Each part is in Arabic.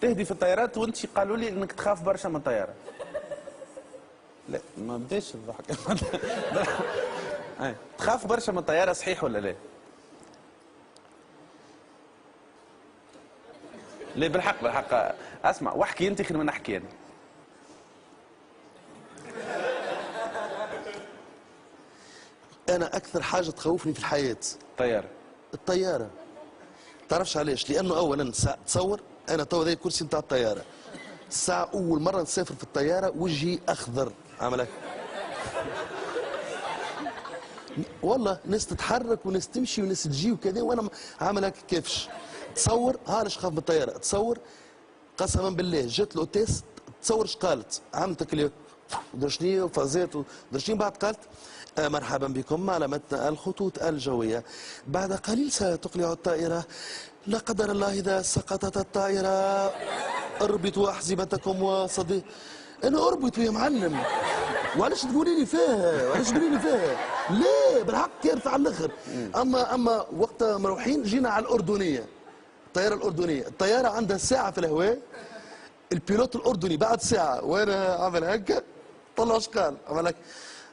تهدي في الطيارات وانت قالوا لي انك تخاف برشا من الطياره. لا ما بديش الضحك. تخاف برشا من الطياره صحيح ولا لا؟ لا بالحق بالحق اسمع واحكي انت خير من نحكي انا. انا اكثر حاجه تخوفني في الحياه طياره. الطياره. تعرفش علاش؟ لانه اولا تصور انا تو هذا الكرسي نتاع الطياره، الساعه اول مره نسافر في الطياره وجهي اخضر عملك. والله ناس تتحرك وناس تمشي وناس تجي وكذا وانا عامل هكا كيفش. تصور علاش خاف بالطياره؟ تصور قسما بالله جات الاوتيس تصور اش قالت؟ عملت اللي درشني وفازات ودرشني بعد قالت مرحبا بكم على متن الخطوط الجويه، بعد قليل ستقلع الطائره، لا قدر الله اذا سقطت الطائره اربطوا احزمتكم وصدي. انا اربطوا يا معلم، وعلاش تقولي لي فيها؟ وعلاش تقولي لي فيها؟ ليه بالحق كارثه على الاخر. اما وقت مروحين جينا على الاردنيه، الطياره الاردنيه، الطياره عندها ساعه في الهواء، البيلوت الاردني بعد ساعه وانا عمل هكا طلع اش قال؟ عمل هكا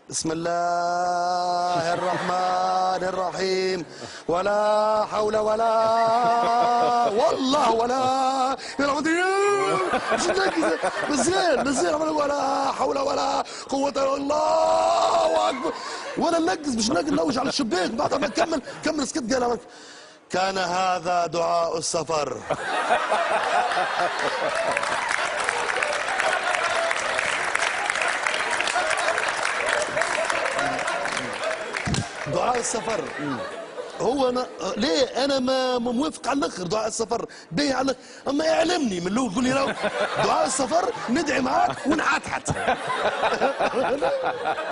بسم الله الرحمن الرحيم ولا حول ولا والله ولا مزيان عمل ولا حول ولا قوة الا الله اكبر وانا ننقز مش نلوج على الشباك. بعد ما كمل سكت قال كان هذا دعاء السفر. دعاء السفر هو انا ليه انا ما موافق على الاخر. دعاء السفر باهي على الاخر، اما اعلمني من الاول قول لي دعاء السفر ندعي معاك ونحتحت.